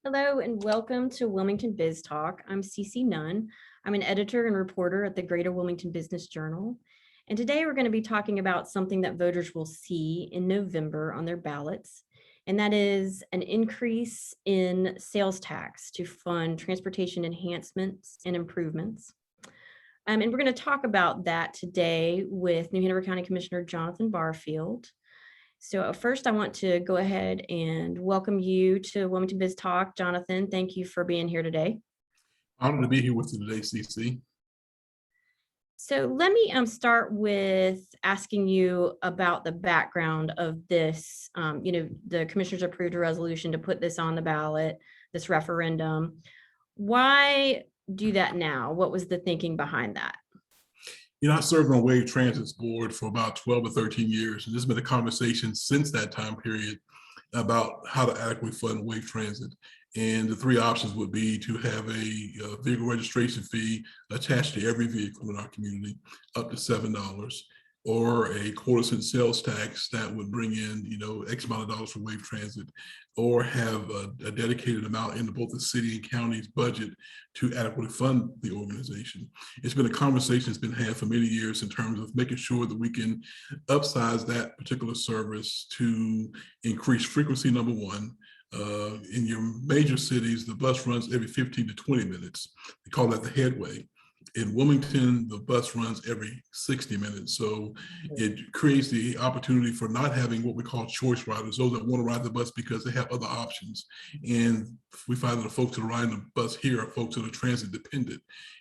Hello and welcome to WilmingtonBiz Talk. I'm Cece Nunn. I'm an editor and reporter at the Greater Wilmington Business Journal. And today we're going to be talking about something that voters will see in November on their ballots. And that is an increase in sales tax to fund transportation enhancements and improvements. And we're going to talk about that today with New Hanover County Commissioner Jonathan Barfield. So first, I want to go ahead and welcome you to Wilmington Biz Talk. Jonathan, thank you for being here today. Honored to be here with you today, CC. So let me start with asking you about the background of this. The commissioners approved a resolution to put this on the ballot, this referendum. Why do that now? What was the thinking behind that? I served on Wave Transit's board for about 12 or 13 years, and there's been a conversation since that time period about how to adequately fund Wave Transit. And the three options would be to have a vehicle registration fee attached to every vehicle in our community, up to $7, or a quarter-cent sales tax that would bring in, X amount of dollars for Wave Transit, or have a dedicated amount into both the city and county's budget to adequately fund the organization. It's been a conversation that's been had for many years in terms of making sure that we can upsize that particular service to increase frequency, number one. In your major cities, the bus runs every 15 to 20 minutes. We call that the headway. In Wilmington, the bus runs every 60 minutes. So it creates the opportunity for not having what we call choice riders, those that want to ride the bus because they have other options. And we find that the folks that are riding the bus here are folks that are transit dependent.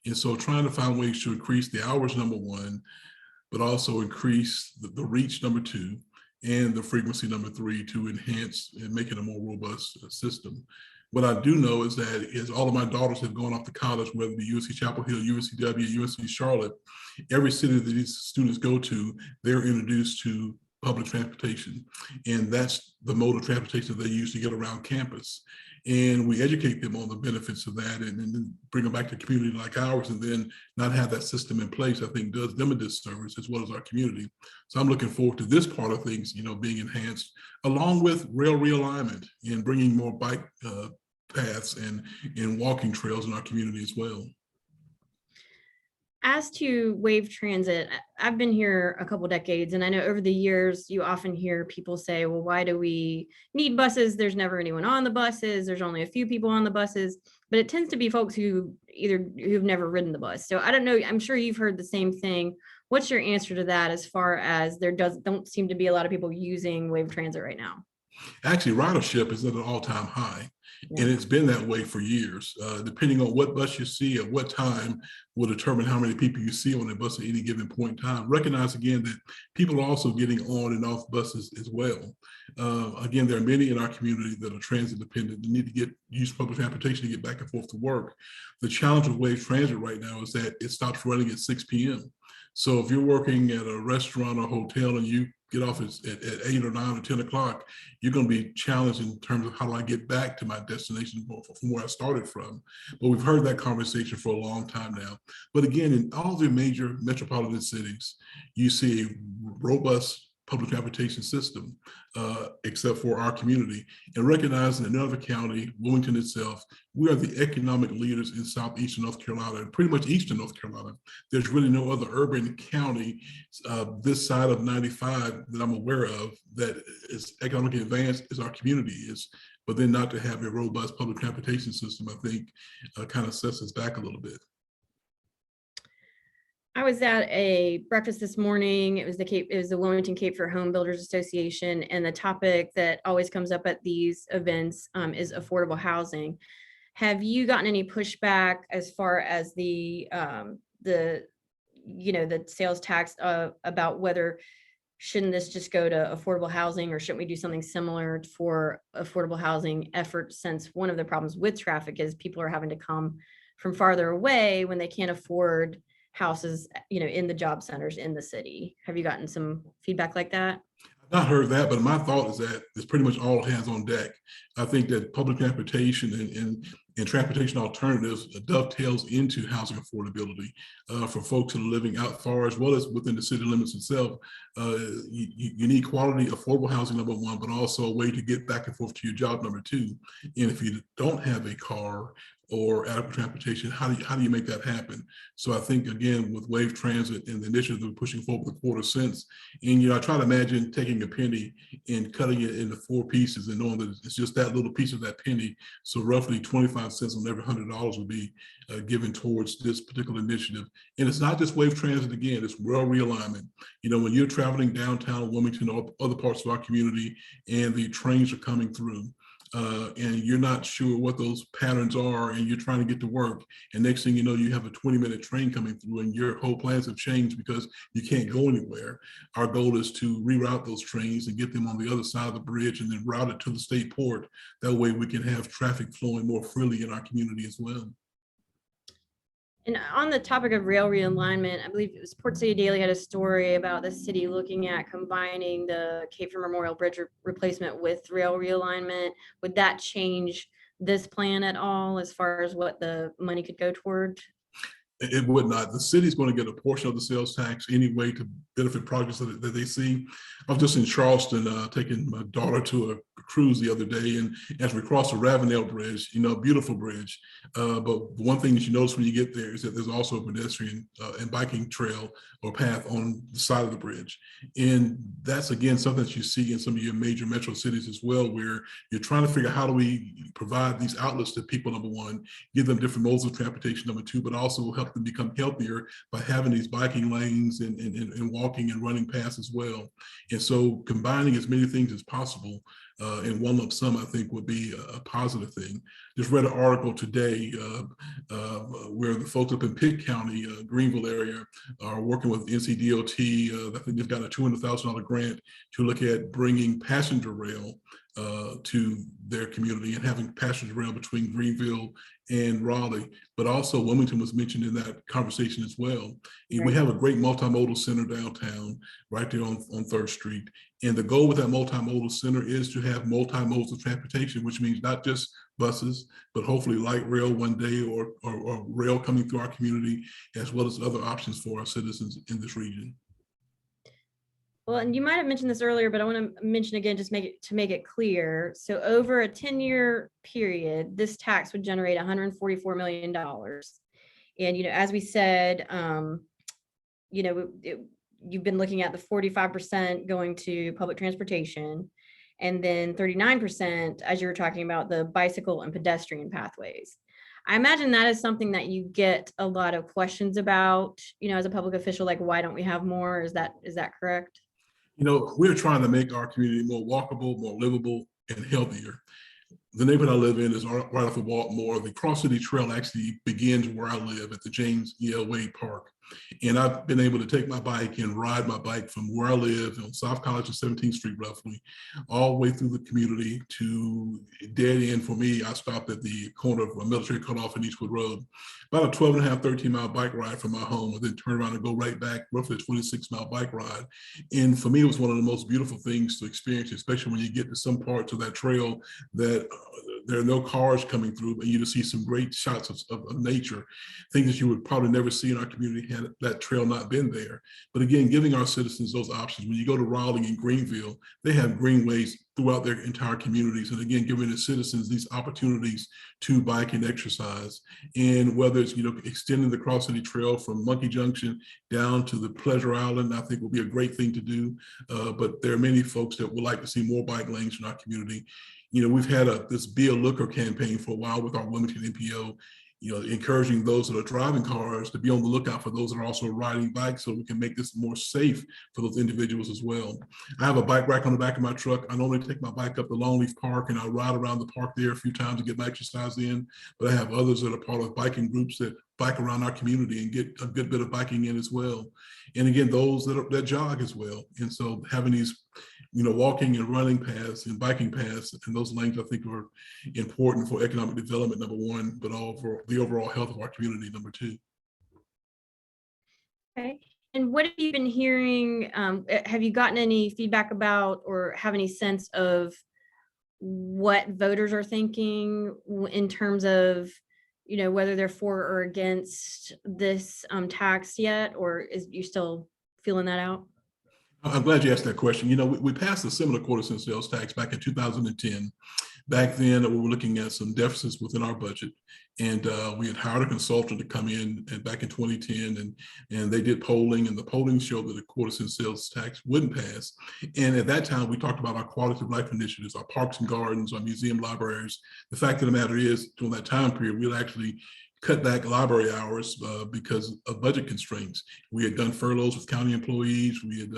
And so trying to find ways to increase the hours, number one, but also increase the reach, number two, and the frequency, number three, to enhance and make it a more robust system. What I do know is that as all of my daughters have gone off to college, whether it be UNC Chapel Hill, UNCW, UNC Charlotte, every city that these students go to, they're introduced to public transportation. And that's the mode of transportation that they use to get around campus. And we educate them on the benefits of that and then bring them back to a community like ours, and then not have that system in place, I think does them a disservice as well as our community. So I'm looking forward to this part of things, being enhanced, along with rail realignment and bringing more bike paths and walking trails in our community as well. As to Wave Transit, I've been here a couple decades, and I know over the years you often hear people say, well, why do we need buses? There's never anyone on the buses. There's only a few people on the buses, but it tends to be folks who've never ridden the bus. So I don't know, I'm sure you've heard the same thing. What's your answer to that as far as there don't seem to be a lot of people using Wave Transit right now? Actually, ridership is at an all-time high. Yeah. And it's been that way for years. Depending on what bus you see at what time will determine how many people you see on the bus at any given point in time. Recognize again that people are also getting on and off buses as well. Again, there are many in our community that are transit dependent. They need to use public transportation to get back and forth to work. The challenge with Wave Transit right now is that it stops running at 6 p.m. So if you're working at a restaurant or hotel and you get off at 8 or 9 or 10 o'clock, you're going to be challenged in terms of how do I get back to my destination from where I started from. But we've heard that conversation for a long time now. But again, in all the major metropolitan cities, you see a robust public transportation system, except for our community. And recognizing that Hanover County, Wilmington itself, we are the economic leaders in southeastern North Carolina and pretty much eastern North Carolina. There's really no other urban county this side of 95 that I'm aware of that is economically advanced as our community is. But then not to have a robust public transportation system, I think kind of sets us back a little bit. I was at a breakfast this morning. It was the Wilmington Cape for Home Builders Association, and the topic that always comes up at these events is affordable housing. Have you gotten any pushback as far as the sales tax about whether shouldn't this just go to affordable housing, or shouldn't we do something similar for affordable housing efforts, since one of the problems with traffic is people are having to come from farther away when they can't afford houses, in the job centers in the city. Have you gotten some feedback like that? I've not heard that, but my thought is that it's pretty much all hands on deck. I think that public transportation And transportation alternatives dovetails into housing affordability for folks that are living out far as well as within the city limits itself. You need quality, affordable housing, number one, but also a way to get back and forth to your job, number two. And if you don't have a car or adequate transportation, how do you make that happen? So I think, again, with Wave Transit and the initiative we're pushing forward with 1/4 cents, and I try to imagine taking a penny and cutting it into 4 pieces and knowing that it's just that little piece of that penny. So roughly 25 cents on every $100 would be given towards this particular initiative. And it's not just Wave Transit, again, it's Rail Realignment. When you're traveling downtown Wilmington or other parts of our community and the trains are coming through, and you're not sure what those patterns are, and you're trying to get to work, and next thing you know, you have a 20-minute train coming through and your whole plans have changed because you can't go anywhere. Our goal is to reroute those trains and get them on the other side of the bridge and then route it to the state port. That way we can have traffic flowing more freely in our community as well. And on the topic of rail realignment, I believe it was Port City Daily had a story about the city looking at combining the Cape Fear Memorial Bridge replacement with rail realignment. Would that change this plan at all as far as what the money could go toward? It would not. The city's going to get a portion of the sales tax anyway to benefit projects that they see. I was just in Charleston taking my daughter to a cruise the other day, and as we crossed the Ravenel Bridge, beautiful bridge. But one thing that you notice when you get there is that there's also a pedestrian and biking trail or path on the side of the bridge. And that's, again, something that you see in some of your major metro cities as well, where you're trying to figure out how do we provide these outlets to people, number one, give them different modes of transportation, number two, but also help them become healthier by having these biking lanes and walking and running paths as well. And so combining as many things as possible in one lump sum, I think, would be a positive thing. Just read an article today where the folks up in Pitt County, Greenville area, are working with NCDOT. I think they've got a $200,000 grant to look at bringing passenger rail to their community and having passenger rail between Greenville and Raleigh. But also Wilmington was mentioned in that conversation as well. And we have a great multimodal center downtown right there on 3rd Street. And the goal with that multimodal center is to have multi-modes of transportation, which means not just buses, but hopefully light rail one day or rail coming through our community, as well as other options for our citizens in this region. Well, and you might have mentioned this earlier, but I want to mention again, just to make it clear. So over a 10-year period, this tax would generate $144 million. And, as we said, you've been looking at the 45% going to public transportation, and then 39%, as you were talking about, the bicycle and pedestrian pathways. I imagine that is something that you get a lot of questions about, as a public official, like, why don't we have more? Is that correct? We're trying to make our community more walkable, more livable, and healthier. The neighborhood I live in is right off of Baltimore. The Cross City Trail actually begins where I live at the James E.L. Wade Park. And I've been able to take my bike and ride my bike from where I live on South College and 17th Street, roughly, all the way through the community to dead end. For me, I stopped at the corner of a military cutoff in Eastwood Road. About a 12.5, 13-mile bike ride from my home, and then turn around and go right back, roughly a 26-mile bike ride. And for me, it was one of the most beautiful things to experience, especially when you get to some parts of that trail that there are no cars coming through, but you just see some great shots of nature, things that you would probably never see in our community had that trail not been there. But again, giving our citizens those options. When you go to Raleigh and Greenville, they have greenways throughout their entire communities. And again, giving the citizens these opportunities to bike and exercise. And whether it's, extending the Cross City Trail from Monkey Junction down to the Pleasure Island, I think will be a great thing to do. But there are many folks that would like to see more bike lanes in our community. We've had this Be a Looker campaign for a while with our Wilmington NPO, encouraging those that are driving cars to be on the lookout for those that are also riding bikes, so we can make this more safe for those individuals as well. I have a bike rack on the back of my truck. I normally take my bike up to Longleaf Park and I ride around the park there a few times to get my exercise in, but I have others that are part of biking groups that bike around our community and get a good bit of biking in as well. And again, those that jog as well. And so having these, walking and running paths and biking paths and those lanes, I think, are important for economic development, number one, but all for the overall health of our community, number two. Okay. And what have you been hearing? Have you gotten any feedback about or have any sense of what voters are thinking in terms of, whether they're for or against this tax yet, or is you still feeling that out? I'm glad you asked that question. We passed a similar quarter cent sales tax back in 2010. Back then, we were looking at some deficits within our budget, and we had hired a consultant to come in and back in 2010, and they did polling, and the polling showed that the quarter cent sales tax wouldn't pass. And at that time, we talked about our quality of life initiatives, our parks and gardens, our museum libraries. The fact of the matter is, during that time period, we had actually cut back library hours because of budget constraints. We had done furloughs with county employees. We had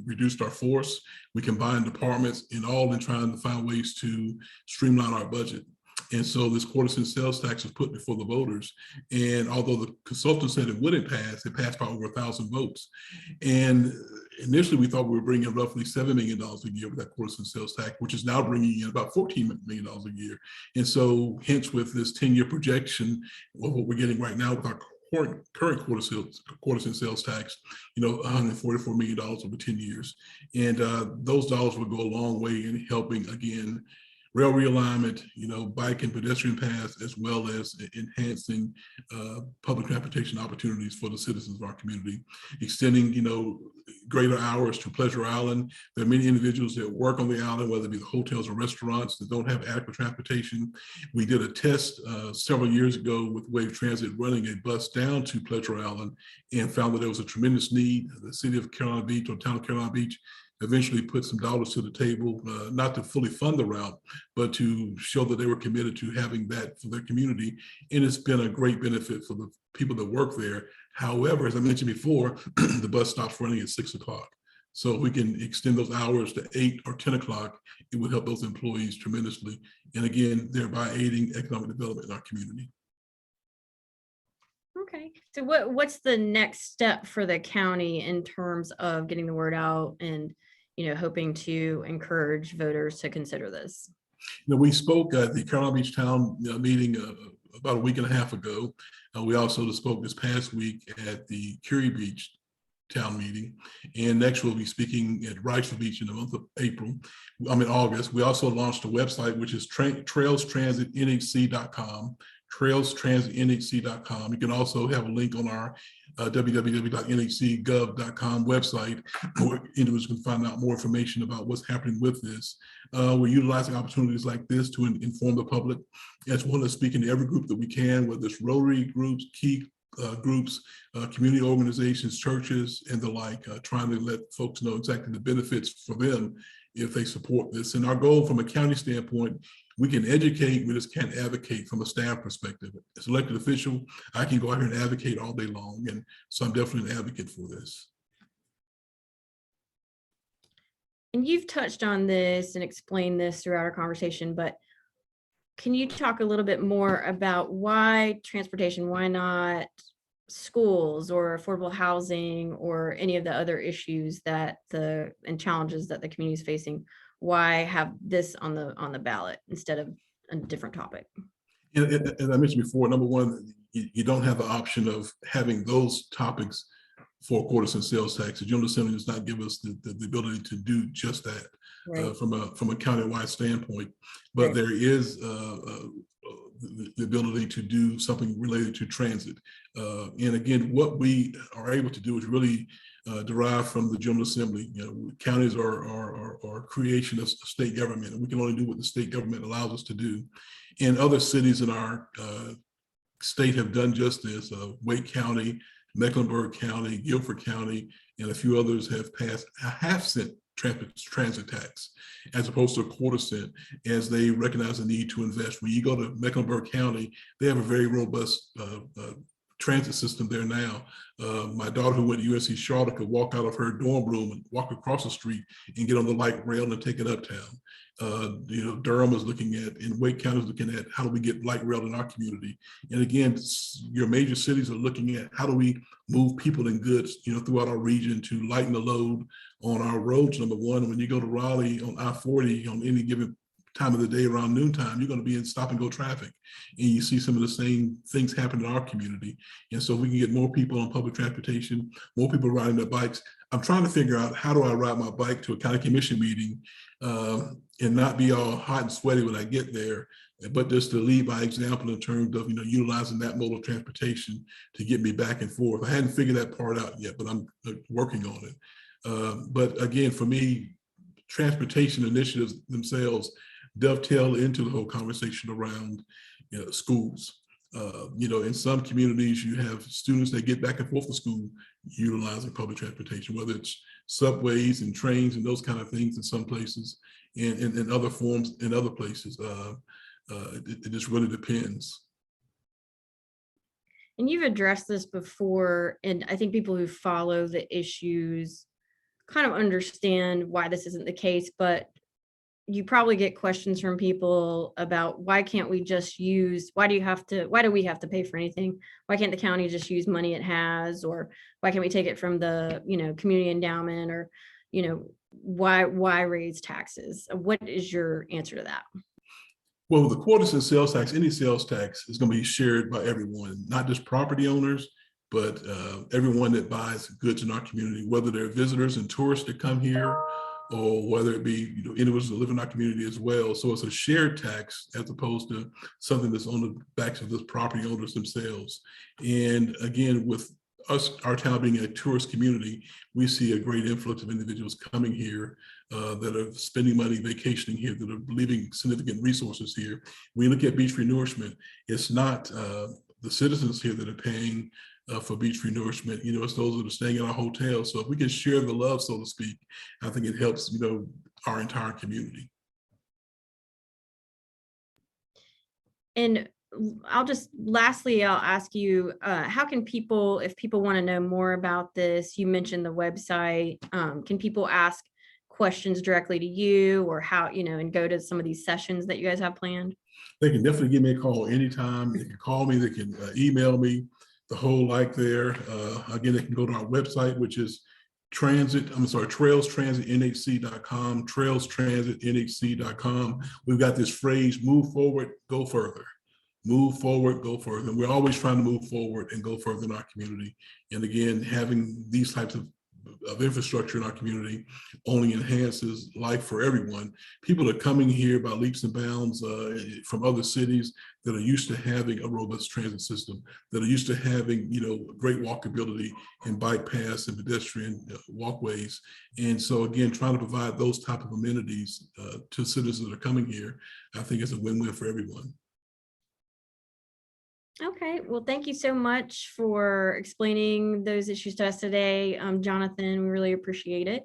reduced our force. We combined departments, and all in trying to find ways to streamline our budget. And so this quarter cent sales tax was put before the voters. And although the consultant said it wouldn't pass, it passed by over 1,000 votes. And initially, we thought we were bringing in roughly $7 million a year with that quarter cent sales tax, which is now bringing in about $14 million a year. And so hence with this 10-year projection of what we're getting right now with our current quarter cent sales tax, $144 million over 10 years. And those dollars will go a long way in helping, again, rail realignment, bike and pedestrian paths, as well as enhancing public transportation opportunities for the citizens of our community, extending, greater hours to Pleasure Island. There are many individuals that work on the island, whether it be the hotels or restaurants, that don't have adequate transportation. We did a test several years ago with Wave Transit running a bus down to Pleasure Island and found that there was a tremendous need. The city of Carolina Beach, or town of Carolina Beach, eventually put some dollars to the table, not to fully fund the route, but to show that they were committed to having that for their community. And it's been a great benefit for the people that work there. However, as I mentioned before, the bus stops running at 6 o'clock. So if we can extend those hours to 8 or 10 o'clock, it would help those employees tremendously. And again, thereby aiding economic development in our community. Okay, so what's the next step for the county in terms of getting the word out and hoping to encourage voters to consider this? We spoke at the Carolina Beach Town meeting about a week and a half ago. We also spoke this past week at the Curie Beach Town meeting, and next we'll be speaking at Wrightsville Beach in the month of August. We also launched a website, which is trailstransitnhc.com. trailstransitnhc.com. You can also have a link on our www.nhcgov.com website where individuals can find out more information about what's happening with this. We're utilizing opportunities like this to inform the public, as well as speaking to every group that we can, whether it's Rotary groups, key groups, community organizations, churches, and the like, trying to let folks know exactly the benefits for them if they support this. And our goal from a county standpoint, we can educate, we just can't advocate from a staff perspective. As an elected official, I can go out here and advocate all day long. And so I'm definitely an advocate for this. And you've touched on this and explained this throughout our conversation, but can you talk a little bit more about why transportation, why not schools or affordable housing or any of the other issues and challenges that the community is facing? Why have this on the ballot instead of a different topic? As I mentioned before, number one, you don't have the option of having those topics for a quarter cent sales tax. The General Assembly does not give us the ability to do just that. Right. From a county-wide standpoint, but right. There is the ability to do something related to transit. And again, what we are able to do is really derived from the General Assembly. Counties are creation of state government, and we can only do what the state government allows us to do. And other cities in our state have done just this. Wake County, Mecklenburg County, Guilford County, and a few others have passed a half-cent transit tax as opposed to a quarter cent, as they recognize the need to invest. When you go to Mecklenburg County, they have a very robust transit system there now. My daughter, who went to UNC Charlotte, could walk out of her dorm room and walk across the street and get on the light rail and take it uptown. Durham is looking at, and Wake County is looking at, how do we get light rail in our community? And again, your major cities are looking at how do we move people and goods, throughout our region to lighten the load on our roads. Number one, when you go to Raleigh on I-40 on any given time of the day around noontime, you're going to be in stop and go traffic. And you see some of the same things happen in our community. And so if we can get more people on public transportation, more people riding their bikes. I'm trying to figure out, how do I ride my bike to a county commission meeting and not be all hot and sweaty when I get there, but just to lead by example in terms of, utilizing that mode of transportation to get me back and forth. I hadn't figured that part out yet, but I'm working on it. But again, for me, transportation initiatives themselves dovetail into the whole conversation around schools. In some communities, you have students that get back and forth to school utilizing public transportation, whether it's subways and trains and those kind of things in some places, and in other forms in other places. It just really depends. And you've addressed this before, and I think people who follow the issues kind of understand why this isn't the case, but you probably get questions from people about, why can't we just use, why do we have to pay for anything? Why can't the county just use money it has? Or why can't we take it from the, community endowment? Or, why raise taxes? What is your answer to that? Well, the quotas and sales tax, any sales tax is going to be shared by everyone, not just property owners, but everyone that buys goods in our community, whether they're visitors and tourists that come here, or whether it be individuals that live in our community as well. So it's a shared tax as opposed to something that's on the backs of the property owners themselves. And again, with us, our town being a tourist community, we see a great influx of individuals coming here that are spending money vacationing here, that are leaving significant resources here. When you look at beach renourishment, it's not the citizens here that are paying for beach renourishment. It's those that are staying in our hotels. So if we can share the love, so to speak, I think it helps, our entire community. And lastly, I'll ask you, how can people, if people want to know more about this, you mentioned the website, can people ask questions directly to you, or how, and go to some of these sessions that you guys have planned? They can definitely give me a call anytime. They can call me, they can email me, the whole like there. Again, they can go to our website, which is trailstransitnhc.com, trailstransitnhc.com. We've got this phrase, move forward, go further. Move forward, go further. And we're always trying to move forward and go further in our community. And again, having these types of infrastructure in our community only enhances life for everyone. People are coming here by leaps and bounds from other cities that are used to having a robust transit system, that are used to having, great walkability and bike paths and pedestrian walkways. And so again, trying to provide those type of amenities to citizens that are coming here, I think is a win-win for everyone. Okay, well, thank you so much for explaining those issues to us today, Jonathan. We really appreciate it.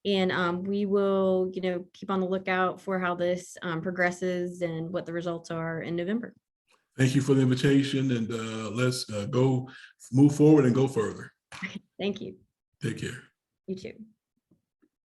And we will, keep on the lookout for how this progresses and what the results are in November. Thank you for the invitation, and let's go move forward and go further. Thank you. Take care. You too.